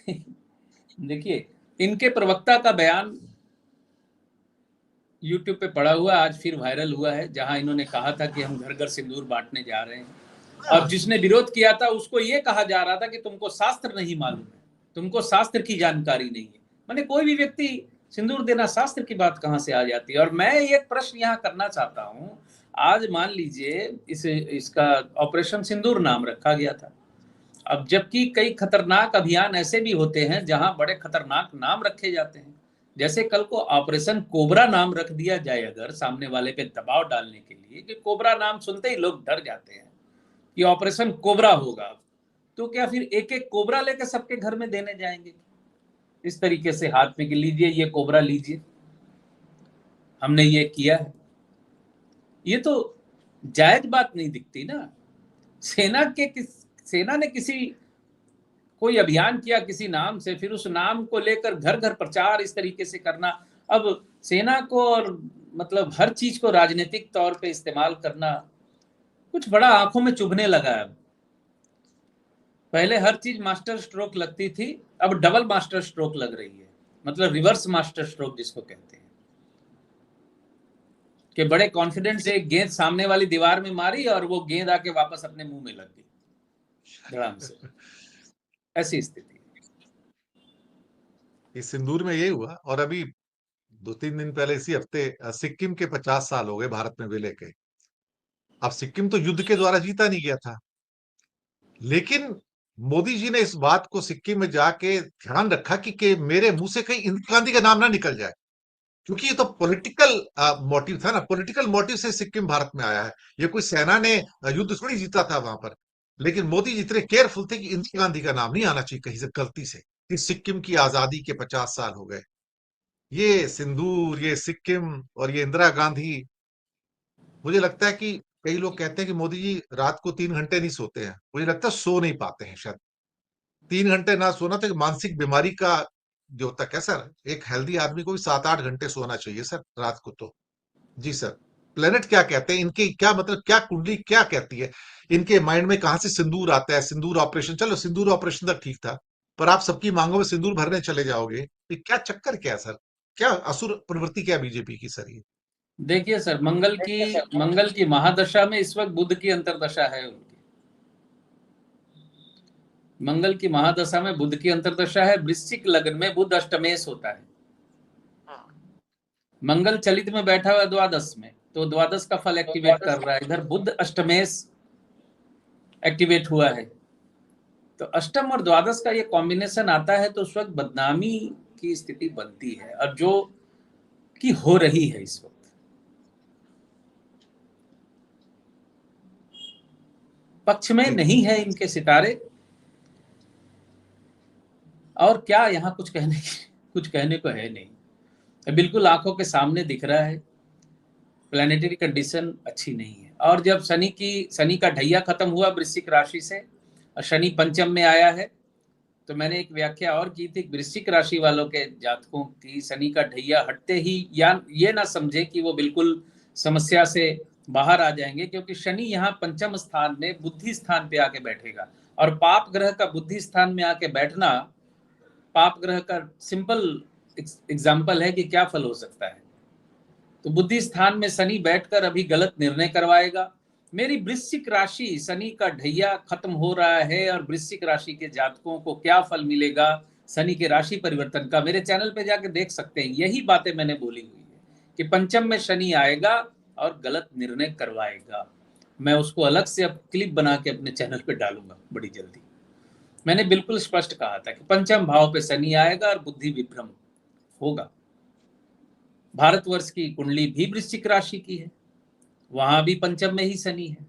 देखिए, इनके प्रवक्ता का बयान यूट्यूब पे पड़ा हुआ आज फिर वायरल हुआ है, जहां इन्होंने कहा था कि हम घर घर सिंदूर बांटने जा रहे हैं। अब जिसने विरोध किया था उसको ये कहा जा रहा था कि तुमको शास्त्र नहीं मालूम है, तुमको शास्त्र की जानकारी नहीं है। माने कोई भी व्यक्ति सिंदूर देना शास्त्र की बात कहां से आ जाती है। और मैं एक प्रश्न यहाँ करना चाहता हूँ, आज मान लीजिए इसका ऑपरेशन सिंदूर नाम रखा गया था। अब जबकि कई खतरनाक अभियान ऐसे भी होते हैं जहां बड़े खतरनाक नाम रखे जाते हैं, जैसे कल को ऑपरेशन कोबरा नाम रख दिया जाए अगर सामने वाले पे दबाव डालने के लिए, कि कोबरा नाम सुनते ही लोग डर जाते हैं कि ऑपरेशन कोबरा होगा, तो क्या फिर एक एक कोबरा लेकर सबके घर में देने जाएंगे? इस तरीके से हाथ में कि लीजिए ये कोबरा लीजिए, हमने ये किया है। ये तो जायज बात नहीं दिखती ना। सेना ने कोई अभियान किया किसी नाम से, फिर उस नाम को लेकर घर घर प्रचार इस तरीके से करना। अब सेना को और मतलब हर चीज को राजनीतिक तौर पे इस्तेमाल करना कुछ बड़ा आंखों में चुभने लगा है। पहले हर चीज मास्टर स्ट्रोक लगती थी, अब डबल मास्टर स्ट्रोक लग रही है, मतलब रिवर्स मास्टर स्ट्रोक जिसको कहते हैं, कि बड़े कॉन्फिडेंस से एक गेंद सामने वाली दीवार में मारी और वो गेंद आके वापस अपने मुंह में लग गई धड़ाम से। ऐसी स्थिति। इस सिंदूर में यही हुआ। और अभी 2-3 दिन पहले इसी हफ्ते सिक्किम के 50 साल हो गए भारत में विलय के। अब सिक्किम तो युद्ध के द्वारा जीता नहीं गया था, लेकिन मोदी जी ने इस बात को सिक्किम में जाके ध्यान रखा कि मेरे मुंह से कहीं इंदिरा गांधी का नाम ना निकल जाए, क्योंकि ये तो पॉलिटिकल मोटिव था ना। पॉलिटिकल मोटिव से सिक्किम भारत में आया है। ये कोई सेना ने युद्ध थोड़ी जीता था वहां पर। लेकिन मोदी जी इतने केयरफुल थे कि इंदिरा गांधी का नाम नहीं आना चाहिए कहीं से गलती से। कि सिक्किम की आजादी के 50 साल हो गए। ये सिंदूर, ये सिक्किम और ये इंदिरा गांधी, मुझे लगता है कि कई लोग कहते हैं कि मोदी जी रात को 3 घंटे नहीं सोते हैं। मुझे लगता है सो नहीं पाते हैं शायद। 3 घंटे ना सोना तो एक मानसिक बीमारी का जो होता है सर। एक हेल्दी आदमी को भी 7-8 घंटे सोना चाहिए सर रात को तो। जी सर। प्लेनेट क्या कहते हैं इनके, क्या मतलब, क्या कुंडली क्या कहती है इनके माइंड में, कहां से सिंदूर आता है? सिंदूर ऑपरेशन, चलो सिंदूर ऑपरेशन तक ठीक था, पर आप सबकी मांगों में सिंदूर भरने चले जाओगे, ये क्या चक्कर क्या है सर? क्या असुर प्रवृत्ति क्या बीजेपी की सर ये? देखिए सर, मंगल की महादशा में इस वक्त बुध की अंतरदशा है उनकी। मंगल की महादशा में बुध की अंतरदशा है। वृश्चिक लग्न में बुध अष्टमेश होता है। मंगल चलित में बैठा हुआ द्वादश में, तो द्वादश का फल एक्टिवेट कर रहा है। इधर बुध अष्टमेश एक्टिवेट हुआ है, तो अष्टम और द्वादश का ये कॉम्बिनेशन आता है, तो उस वक्त बदनामी की स्थिति बनती है, और जो कि हो रही है इस वक्त। पक्ष में नहीं है इनके सितारे। और क्या यहाँ कुछ कहने को है नहीं। बिल्कुल आंखों के सामने दिख रहा है, प्लानिटरी कंडीशन अच्छी नहीं है। और जब शनि का ढैया खत्म हुआ वृश्चिक राशि से और शनि पंचम में आया है, तो मैंने एक व्याख्या और की थी, वृश्चिक राशि वालों के जातकों की शनि का ढैया हटते ही या ये ना समझे कि वो बिल्कुल समस्या से बाहर आ जाएंगे, क्योंकि शनि यहाँ पंचम स्थान में बुद्धि स्थान पे आके बैठेगा। और पाप ग्रह का बुद्धि स्थान में आके बैठना, पाप ग्रह का सिंपल एग्जाम्पल है कि क्या फल हो सकता है। तो बुद्धि स्थान में शनि बैठकर अभी गलत निर्णय करवाएगा। मेरी वृश्चिक राशि, शनि का ढैया खत्म हो रहा है और वृश्चिक राशि के जातकों को क्या फल मिलेगा शनि के राशि परिवर्तन का, मेरे चैनल पे जाके देख सकते हैं। यही बातें मैंने बोली हुई है कि पंचम में शनि आएगा और गलत निर्णय करवाएगा। मैं उसको अलग से अब क्लिप बना के अपने चैनल पे डालूंगा बड़ी जल्दी। मैंने बिल्कुल स्पष्ट कहा था कि पंचम भाव पे शनि आएगा और बुद्धि विभ्रम होगा। भारतवर्ष की कुंडली भी वृश्चिक राशि की है, वहां भी पंचम में ही शनि है।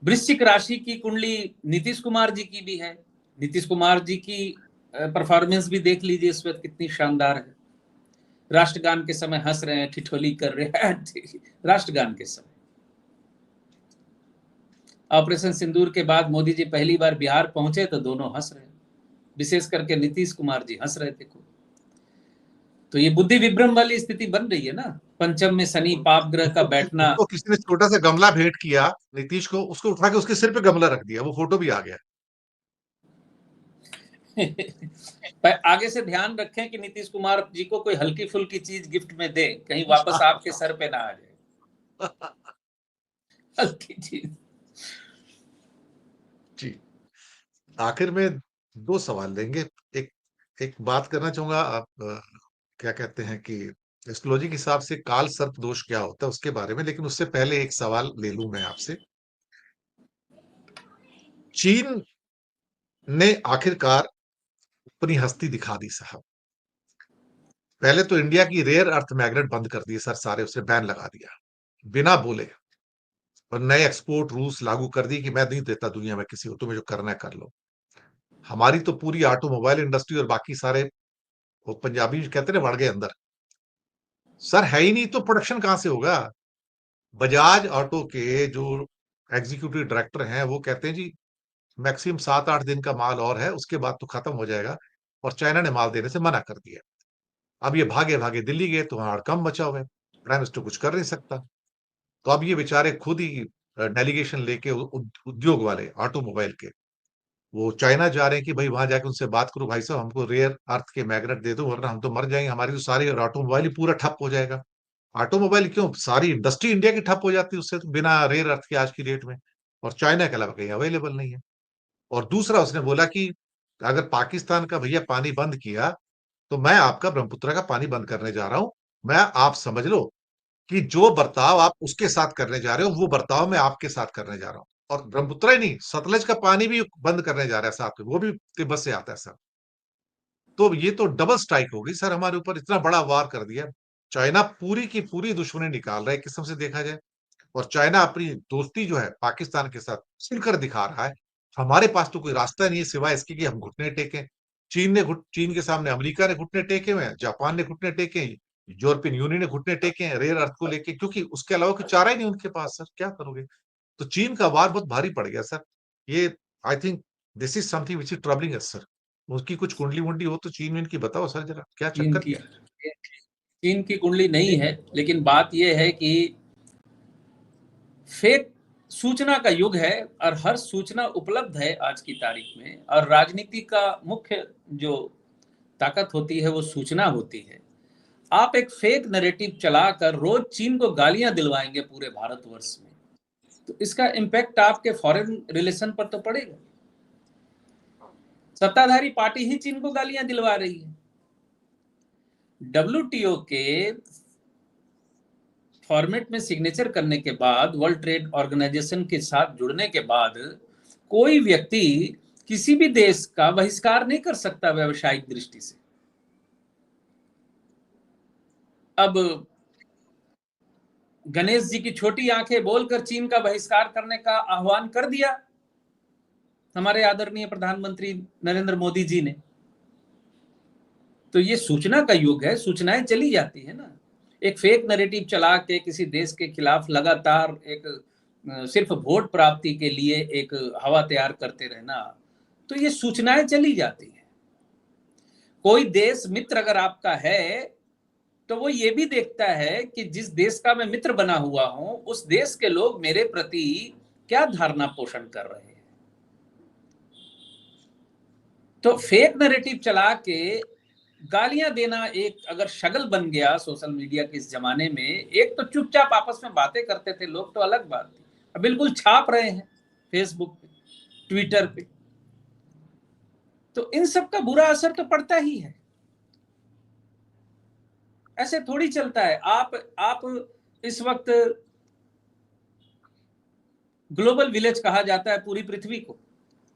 वृश्चिक राशि की कुंडली नीतीश कुमार जी की भी है। नीतीश कुमार जी की परफॉर्मेंस भी देख लीजिए इस वक्त कितनी शानदार है। राष्ट्रगान के समय हंस रहे हैं, ठिठोली कर रहे हैं राष्ट्रगान के समय। ऑपरेशन सिंदूर के बाद मोदी जी पहली बार बिहार पहुंचे तो दोनों हंस रहे, विशेष करके नीतीश कुमार जी हंस रहे थे खूब। तो ये बुद्धि विभ्रम वाली स्थिति बन रही है ना, पंचम में शनि पाप ग्रह का बैठना। उनको किसी ने छोटा सा गमला भेंट किया नीतीश को, उसको उठा के उसके सिर पे गमला रख दिया, वो फोटो भी आ गया। पर आगे से ध्यान रखें कि नीतीश कुमार जी को कोई हल्की फुल्की चीज गिफ्ट में दे, कहीं वापस आपके सर पे ना आ जाए हल्की चीज। जी, आखिर में 2 सवाल लेंगे। एक एक बात करना चाहूँगा, आप क्या कहते हैं कि एस्ट्रोलॉजी के हिसाब से काल सर्प दोष क्या होता है उसके बारे में, लेकिन उससे पहले एक सवाल ले लूँ मैं आपसे। चीन ने आखिरकार अपनी हस्ती दिखा दी साहब। पहले तो इंडिया की रेयर अर्थ मैग्नेट बंद कर दिए सर, सारे उसने बैन लगा दिया, बिना बोले। और नए एक्सपोर्ट रूल्स लागू कर दी कि मैं नहीं देता दुनिया में किसी को, तुम्हें जो करना है कर लो। हमारी तो पूरी ऑटोमोबाइल इंडस्ट्री और बाकी सारे, वो पंजाबी कहते हैं ना, बढ़ गए अंदर। सर है ही नहीं तो प्रोडक्शन कहां से होगा? बजाज ऑटो के जो एग्जीक्यूटिव डायरेक्टर हैं वो कहते हैं जी मैक्सिमम 7-8 दिन का माल और है, उसके बाद तो खत्म हो जाएगा, और चाइना ने माल देने से मना कर दिया। अब ये भागे भागे दिल्ली गए तो वहां कम बचा हुआ है, प्राइम मिनिस्टर कुछ कर नहीं सकता। तो अब ये बेचारे खुद ही डेलीगेशन लेके उद्योग वाले ऑटोमोबाइल के, वो चाइना जा रहे हैं कि भाई वहां जाके उनसे बात करो, भाई साहब हमको रेयर अर्थ के मैग्नेट दे दो वरना हम तो मर जाएंगे, हमारी तो सारी ऑटोमोबाइल ही पूरा ठप हो जाएगा। ऑटोमोबाइल क्यों, सारी इंडस्ट्री इंडिया की ठप हो जाती है उससे, तो बिना रेयर अर्थ के आज की डेट में, और चाइना के अलावा कहीं अवेलेबल नहीं है। और दूसरा उसने बोला कि अगर पाकिस्तान का भैया पानी बंद किया तो मैं आपका ब्रह्मपुत्र का पानी बंद करने जा रहा हूं। मैं, आप समझ लो कि जो बर्ताव आप उसके साथ करने जा रहे हो वो बर्ताव मैं आपके साथ करने जा रहा हूं। और ब्रह्मपुत्र ही नहीं, सतलज का पानी भी बंद करने जा रहा है साथ में, वो भी तिब्बत से आता है सर। तो ये तो डबल स्ट्राइक होगी सर, हमारे ऊपर इतना बड़ा वार कर दिया। चाइना पूरी की पूरी दुश्मनी निकाल रहा है एक किस्म से देखा जाए, और चाइना अपनी दोस्ती जो है पाकिस्तान के साथ खुलकर दिखा रहा है। हमारे पास तो कोई रास्ता नहीं है सिवाय इसके कि हम घुटने टेकें। चीन के सामने अमेरिका ने घुटने टेके हुए हैं, जापान ने घुटने टेके हैं, यूरोपियन यूनियन ने घुटने टेके हैं रेयर अर्थ को लेके, क्योंकि उसके अलावा कोई चारा ही नहीं उनके पास सर, क्या करोगे? तो चीन का वार बहुत भारी पड़ गया सर। ये, I think this is something which is troubling us sir. उसकी कुछ कुंडली वुंडली हो तो चीन विन की बताओ सर जरा, क्या चीन चक्कर की क्या है? चीन की कुंडली नहीं है, लेकिन बात यह है कि फेक सूचना का युग है और हर सूचना उपलब्ध है आज की तारीख में, और राजनीति का मुख्य जो ताकत होती है वो सूचना होती है। आप एक फेक नैरेटिव चलाकर रोज चीन को गालियां दिलवाएंगे पूरे भारतवर्ष में, तो इसका इम्पैक्ट आपके फॉरेन रिलेशन पर तो पड़ेगा। सत्ताधारी पार्टी ही चीन को गालियां दिलवा रही है। WTO के फॉर्मेट में सिग्नेचर करने के बाद, वर्ल्ड ट्रेड ऑर्गेनाइजेशन के साथ जुड़ने के बाद, कोई व्यक्ति किसी भी देश का बहिष्कार नहीं कर सकता व्यावसायिक दृष्टि से। अब गणेश जी की छोटी आंखें बोलकर चीन का बहिष्कार करने का आह्वान कर दिया हमारे आदरणीय प्रधानमंत्री नरेंद्र मोदी जी ने। तो ये सूचना का युग है, सूचनाएं चली जाती है ना। एक फेक नैरेटिव चला के किसी देश के खिलाफ लगातार एक सिर्फ वोट प्राप्ति के लिए एक हवा तैयार करते रहना, तो ये सूचनाएं चली जाती हैं। कोई देश मित्र अगर आपका है तो वो ये भी देखता है कि जिस देश का मैं मित्र बना हुआ हूं उस देश के लोग मेरे प्रति क्या धारणा पोषण कर रहे हैं। तो फेक नैरेटिव चला के गालियां देना एक अगर शगल बन गया सोशल मीडिया के इस जमाने में, एक तो चुपचाप आपस में बातें करते थे लोग तो अलग बात थी, अब बिल्कुल छाप रहे हैं फेसबुक पे, ट्विटर पे, तो इन सब का बुरा असर तो पड़ता ही है। ऐसे थोड़ी चलता है। आप इस वक्त ग्लोबल विलेज कहा जाता है पूरी पृथ्वी को,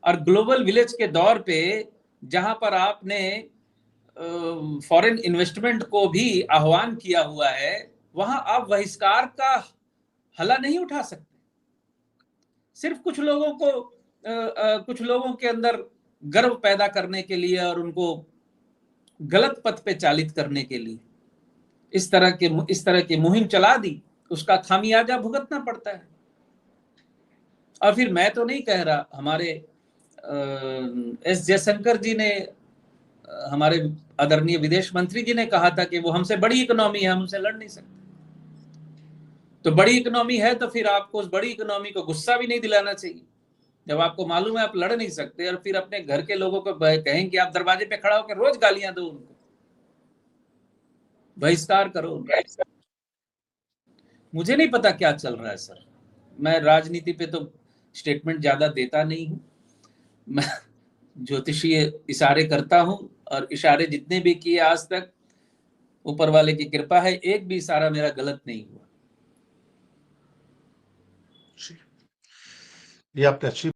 और ग्लोबल विलेज के दौर पे जहां पर आपने फॉरेन इन्वेस्टमेंट को भी आह्वान किया हुआ है, वहां आप बहिष्कार का हला नहीं उठा सकते। सिर्फ कुछ लोगों को कुछ लोगों के अंदर गर्व पैदा करने के लिए और उनको गलत पथ पे चालित करने के लिए इस तरह की मुहिम चला दी, उसका खामियाजा भुगतना पड़ता है। और फिर मैं तो नहीं कह रहा, हमारे एस जयशंकर जी ने, हमारे आदरणीय विदेश मंत्री जी ने कहा था कि वो हमसे बड़ी इकोनॉमी है, हम उनसे लड़ नहीं सकते। तो बड़ी इकोनॉमी है तो फिर आपको उस बड़ी इकोनॉमी को गुस्सा भी नहीं दिलाना चाहिए। जब आपको मालूम है आप लड़ नहीं सकते, और फिर अपने घर के लोगों को कहें कि आप दरवाजे पे खड़ा होकर रोज गालियां दो उनको, बहिष्कार करो उनको। मुझे नहीं पता क्या चल रहा है सर, मैं राजनीति पे तो स्टेटमेंट ज्यादा देता नहीं हूं। मैं ज्योतिषीय इशारे करता हूं, और इशारे जितने भी किए आज तक ऊपर वाले की कृपा है, एक भी इशारा मेरा गलत नहीं हुआ। ये आपने अच्छी